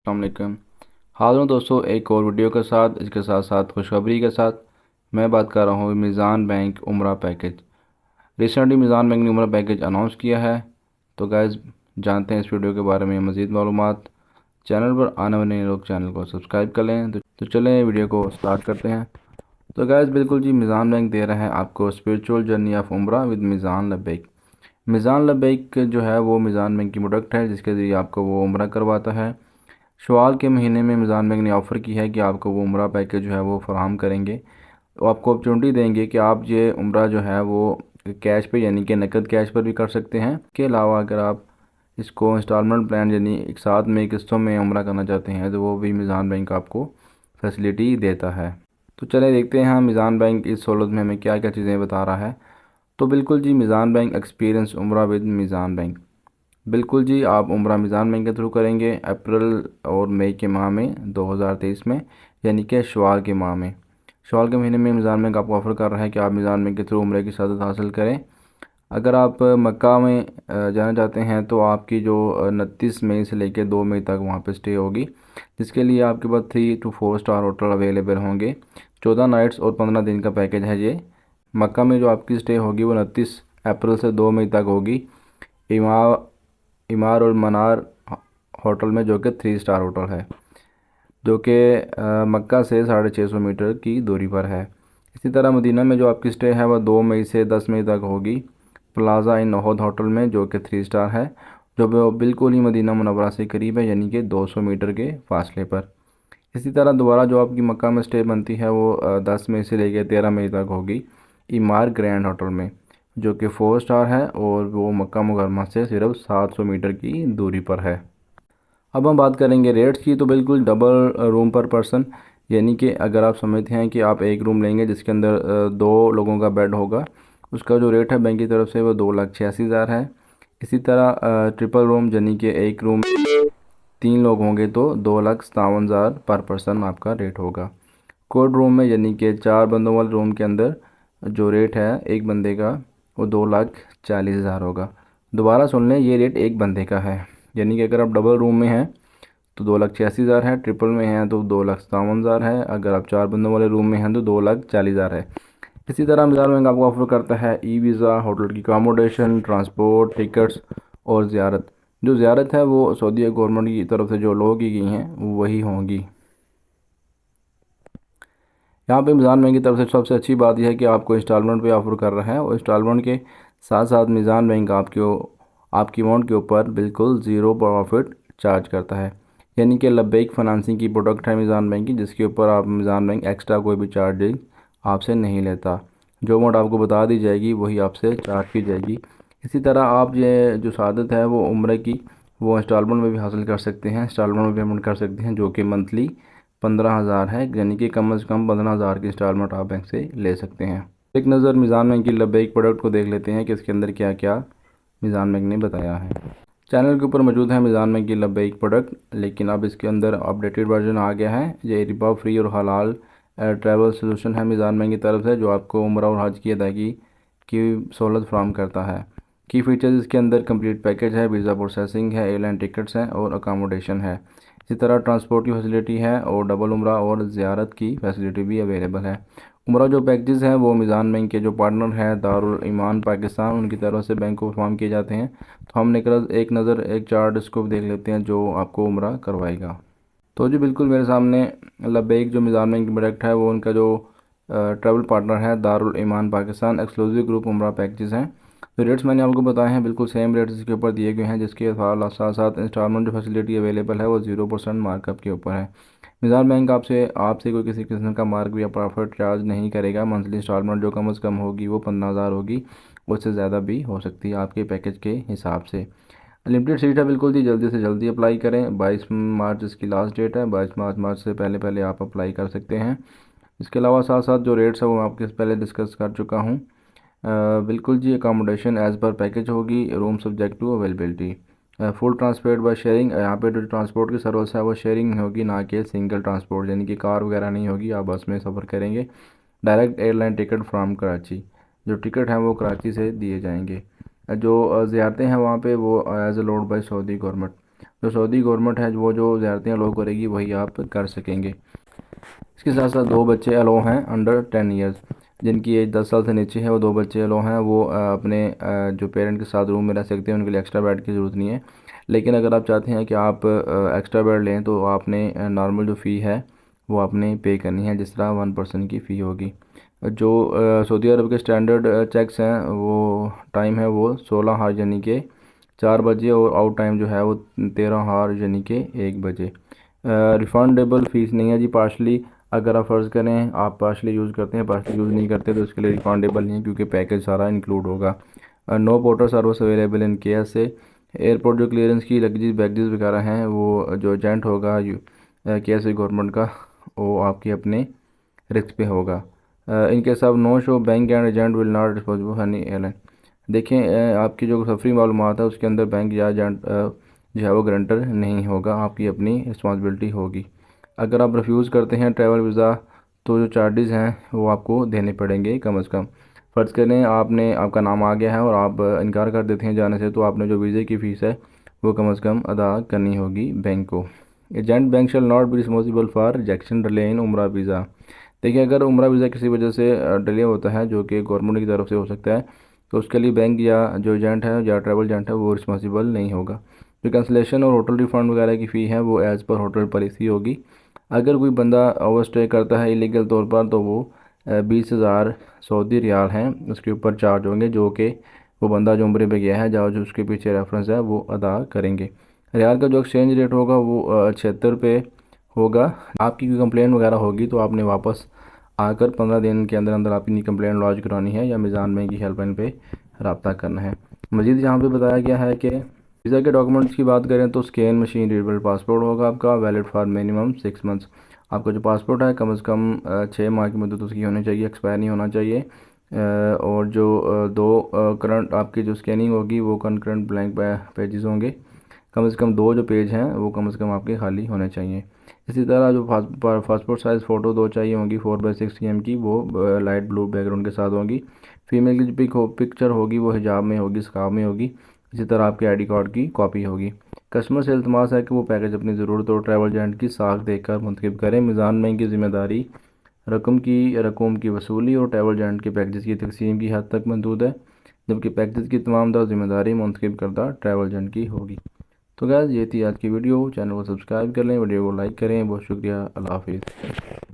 अस्सलाम वालेकुम। हाज़िर हूँ दोस्तों एक और वीडियो के साथ। इसके साथ साथ खुशखबरी के साथ मैं बात कर रहा हूँ मीज़ान बैंक उम्रा पैकेज। रिसेंटली मीज़ान बैंक ने उम्रा पैकेज अनाउंस किया है। तो गाइज़ जानते हैं इस वीडियो के बारे में मज़ीद मालूमात। चैनल पर आने वाले नए लोग चैनल को सब्सक्राइब कर लें। तो चलें वीडियो को स्टार्ट करते हैं। तो गाइज़ बिल्कुल जी, मीज़ान बैंक दे रहा है आपको स्पिरिचुअल जर्नी ऑफ उम्रा विद मीज़ान लब्बैक। मीज़ान लब्बैक जो है वो मीज़ान बैंक की प्रोडक्ट है जिसके ज़रिए आपको वो उम्रा करवाता है। शवाल के महीने में मीज़ान बैंक ने ऑफ़र की है कि आपको वो उम्रा पैकेज जो है वो फ़राहम करेंगे। तो आपको अपॉर्चुनिटी देंगे कि आप ये उम्रा जो है वो कैश पे यानी कि नकद कैश पर भी कर सकते हैं। इसके अलावा अगर आप इसको इंस्टॉलमेंट प्लान यानी एक साथ में किस्तों में उम्रा करना चाहते हैं तो वो भी मीज़ान बैंक आपको फैसिलिटी देता है। तो चलिए देखते हैं मीज़ान बैंक इस सहूलत में हमें क्या क्या चीज़ें बता रहा है। तो बिल्कुल जी, मीज़ान बैंक एक्सपीरियंस उम्रा विद मीज़ान बैंक। बिल्कुल जी, आप उम्रा मीज़ान बैंक के थ्रू करेंगे अप्रैल और मई के माह में 2023 में, यानी कि शवाल के माह में। शवाल के महीने में मीज़ान बैंक आपको ऑफ़र कर रहा है कि आप मीज़ान बैंक के थ्रू उम्रे की सआदत हासिल करें। अगर आप मक्का में जाना चाहते हैं तो आपकी जो 29 मई से लेकर 2 मई तक वहाँ पे स्टे होगी, जिसके लिए आपके पास 3 to 4 स्टार होटल अवेलेबल होंगे। 14 नाइट्स और 15 दिन का पैकेज है ये। मक्का में जो आपकी स्टे होगी वो 29 अप्रैल से 2 मई तक होगी। इमा इमार और मनार होटल में, जो कि 3 स्टार होटल है, जो कि मक्का से 650 मीटर की दूरी पर है। इसी तरह मदीना में जो आपकी स्टे है वह 2 मई से 10 मई तक होगी प्लाज़ा इन नहद होटल में, जो कि 3 स्टार है, जो बिल्कुल ही मदीना मुनव्वरा से करीब है, यानी कि 200 मीटर के फासले पर। इसी तरह दोबारा जो आपकी मक्का में स्टे बनती है वो 10 मई से लेकर 13 मई तक होगी इमार ग्रैंड होटल में, जो कि 4 स्टार है और वो मक्का मुकर्रमा से सिर्फ 700 मीटर की दूरी पर है। अब हम बात करेंगे रेट्स की। तो बिल्कुल डबल रूम पर पर्सन, यानी कि अगर आप समझते हैं कि आप एक रूम लेंगे जिसके अंदर 2 लोगों का बेड होगा, उसका जो रेट है बैंक की तरफ से वो 2,86,000 है। इसी तरह ट्रिपल रूम यानी कि एक रूम 3 लोग होंगे तो 2,57,000 पर पर्सन आपका रेट होगा। कोड रूम में यानी कि 4 बंदों वाले रूम के अंदर जो रेट है एक बंदे का वो 2,40,000 होगा। दोबारा सुन लें, ये रेट एक बंदे का है, यानी कि अगर आप डबल रूम में हैं तो 2,86,000 है, ट्रिपल में हैं तो 2,57,000 है, अगर आप 4 बंदों वाले रूम में हैं तो 2,40,000 है। इसी तरह मीज़ान बैंक आपको ऑफर करता है ई वीज़ा, होटल की अकोमोडेशन, ट्रांसपोर्ट, टिकट्स और ज़ियारत। जो ज़ियारत है वो सऊदी गवर्नमेंट की तरफ से जो लोगों की गई हैं वही होंगी। यहाँ पे मीज़ान बैंक की तरफ से सबसे अच्छी बात यह है कि आपको इंस्टॉलमेंट पे ऑफ़र कर रहा है, और इंस्टॉलमेंट के साथ साथ मीज़ान बैंक आपकी अमाउंट के ऊपर बिल्कुल ज़ीरो प्रॉफिट चार्ज करता है। यानी कि लब्बैक फाइनेंसिंग की प्रोडक्ट है मीज़ान बैंक की, जिसके ऊपर आप मीज़ान बैंक एक्स्ट्रा कोई भी चार्जेज आपसे नहीं लेता। जो अमाउंट आपको बता दी जाएगी वही आपसे चार्ज की जाएगी। इसी तरह आप ये जो सआदत है वो उम्र की वो इंस्टॉलमेंट में भी हासिल कर सकते हैं, इंस्टॉलमेंट में पेमेंट कर सकते हैं, जो कि मंथली 15,000 है, यानी कि कम से कम 15,000 की इंस्टॉलमेंट आप बैंक से ले सकते हैं। एक नज़र मीज़ान बैंक की लब्बैक प्रोडक्ट को देख लेते हैं कि इसके अंदर क्या क्या मीज़ान बैंक ने बताया है। चैनल के ऊपर मौजूद है मीज़ान बैंक की लब्बैक प्रोडक्ट, लेकिन अब इसके अंदर अपडेटेड वर्जन आ गया है। ये रिबा फ्री और हलाल ट्रैवल सोल्यूशन है मीज़ान बैंक की तरफ से, जो आपको उम्रा और हज की अदायगी की सहूलत फराहम करता है। की फ़ीचर्स इसके अंदर कंप्लीट पैकेज है, वीज़ा प्रोसेसिंग है, एयरलाइन टिकट्स हैं और अकामोडेशन है। इसी तरह ट्रांसपोर्ट की फैसिलिटी है और डबल उम्रा और ज़ियारत की फैसिलिटी भी अवेलेबल है। उम्रा जो पैकेजेस हैं वो मीज़ान बैंक के जो पार्टनर हैं दारुल ईमान पाकिस्तान, उनकी तरफ से बैंक को फराहम किए जाते हैं। तो हम एक नज़र एक चार्ट इसको देख लेते हैं जो आपको उम्रा करवाएगा। तो जी बिल्कुल मेरे सामने लब्बैक जो मीज़ान बैंक की प्रोडक्ट है वो उनका जो ट्रैवल पार्टनर है दारुल ईमान पाकिस्तान एक्सक्लूसिव ग्रुप उम्रा पैकेजेस हैं। तो रेट्स मैंने आपको बताए हैं, बिल्कुल सेम रेट्स इसके ऊपर दिए गए हैं, जिसके साथ साथ इंस्टॉलमेंट जो फैसिलिटी अवेलेबल है वो 0% मार्कअप के ऊपर है। मीज़ान बैंक आपसे आपसे कोई किसी किस्म का मार्क या प्रॉफिट चार्ज नहीं करेगा। मंथली इंस्टॉलमेंट जो कम से कम होगी वो 15,000 होगी, उससे ज़्यादा भी हो सकती है आपके पैकेज के हिसाब से। लिमिटेड सीट है बिल्कुल जी, जल्दी से जल्दी अप्लाई करें। 22 मार्च इसकी लास्ट डेट है, 22 मार्च से पहले पहले आप अप्लाई कर सकते हैं। इसके अलावा साथ साथ जो रेट्स है वो मैं आपके पहले डिस्कस कर चुका हूँ। बिल्कुल जी, अकामोडेशन एज़ पर पैकेज होगी, room subject to availability. Full transport by sharing, यहाँ पे जो ट्रांसपोर्ट की सर्विस है वो शेयरिंग होगी, ना कि सिंगल ट्रांसपोर्ट, यानी कि कार वगैरह नहीं होगी, आप बस में सफ़र करेंगे। Direct airline ticket from Karachi, जो टिकट हैं वो कराची से दिए जाएंगे। जो ज़ियारतें हैं वहाँ पे वो as allowed by Saudi government. जो सऊदी गवर्नमेंट है वो जो ज़्यारतें अलो करेगी वही आप कर सकेंगे। इसके साथ साथ 2 बच्चे अलो हैं अंडर 10 ईयर्स, जिनकी एज 10 साल से नीचे है, वो 2 बच्चे अलो हैं, वो अपने जो पेरेंट के साथ रूम में रह सकते हैं, उनके लिए एक्स्ट्रा बेड की ज़रूरत नहीं है। लेकिन अगर आप चाहते हैं कि आप एक्स्ट्रा बेड लें तो आपने नॉर्मल जो फ़ी है वो आपने पे करनी है, जिस तरह 1 पर्सन की फ़ी होगी। जो सऊदी अरब के स्टैंडर्ड चेक्स हैं वो टाइम है वो 16 हार यानी कि 4 बजे, और आउट टाइम जो है वो 13 हार यानी कि 1 बजे। रिफ़ंडेबल फ़ीस नहीं है जी पार्शली। अगर आप फ़र्ज़ करें आप पार्शली यूज़ करते हैं, पार्शली यूज़ नहीं करते, तो उसके लिए रिफ़ंडेबल नहीं है, क्योंकि पैकेज सारा इंक्लूड होगा। No porter service available in care से। एयरपोर्ट जो क्लियरेंस की लगेज बैगेज वगैरह हैं वो जो एजेंट होगा केयर से गवर्नमेंट का, वो आपके अपने रिस्क पे होगा। इनके सब no show bank and agent will not responsible हनी एयरलाइन। देखें आपकी जो सफरी मालूमात है उसके अंदर बैंक या एजेंट जो है वो गारंटर नहीं होगा, आपकी अपनी रिस्पॉन्सिबिलिटी होगी। अगर आप रिफ्यूज़ करते हैं ट्रैवल वीज़ा तो जो चार्जेज़ हैं वो आपको देने पड़ेंगे कम से कम। फ़र्ज़ करें आपने आपका नाम आ गया है और आप इनकार कर देते हैं जाने से, तो आपने जो वीज़े की फ़ीस है वो कम से कम अदा करनी होगी बैंक को। Agent bank shall not be responsible for rejection delay in उम्रा वीज़ा। देखिए अगर उम्रा वीज़ा किसी वजह से डिले होता है जो कि गवर्नमेंट की तरफ से हो सकता है, तो उसके लिए बैंक या जो एजेंट है या ट्रैवल एजेंट है वो रिस्पॉन्सिबल नहीं होगा। जो कैंसलेशन और होटल रिफंड वगैरह की फ़ी है वो एज़ पर होटल पॉलिसी होगी। अगर कोई बंदा ओवर स्टे करता है इलीगल तौर पर तो वो 20,000 सऊदी रियाल हैं उसके ऊपर चार्ज होंगे, जो कि वो बंदा जो उम्रे पे गया है जो उसके पीछे रेफरेंस है वो अदा करेंगे। रियाल का जो एक्सचेंज रेट होगा वो 76 पे होगा। आपकी कोई कंप्लेन वगैरह होगी तो आपने वापस आकर 15 दिन के अंदर अंदर अपनी कंप्लेन लॉन्च करानी है या मिज़ान बैंक की हेल्पलाइन पे रब्ता करना है। मज़ीद यहाँ पे बताया गया है कि वीज़ा के डॉक्यूमेंट्स की बात करें तो स्कैन मशीन रीडेबल पासपोर्ट होगा आपका, वैलिड फॉर मिनिमम 6 मंथ्स। आपका जो पासपोर्ट है कम से कम 6 माह की मुद्दत उसकी होनी चाहिए, एक्सपायर नहीं होना चाहिए। और जो दो करंट आपकी जो स्कैनिंग होगी वो कंकरेंट ब्लैंक पेजेस होंगे, कम से कम 2 जो पेज हैं वो कम से कम आपके खाली होने चाहिए। इसी तरह जो पासपोर्ट साइज़ फ़ोटो 2 चाहिए होंगी 4x6 cm की, वो लाइट ब्लू बैकग्राउंड के साथ होंगी। फीमेल की जो पिक्चर होगी वो हिजाब में होगी, स्कार्फ में होगी। इसी तरह आपके आईडी कार्ड की कॉपी होगी। कस्टमर से इल्तमास है कि वो पैकेज अपनी ज़रूरत और ट्रैवल एजेंट की साख देखकर मुंतखब करें। मिज़ान बैंक की ज़िम्मेदारी रकम की वसूली और ट्रैवल एजेंट के पैकेज की तकसीम की हद तक महदूद है, जबकि पैकेज की तमाम तर ज़िम्मेदारी मुंतखब करदा ट्रैवल एजेंट की होगी। तो गैस ये थी आज की वीडियो। चैनल को सब्सक्राइब कर लें, वीडियो को लाइक करें। बहुत शुक्रिया। अल्लाह हाफिज़।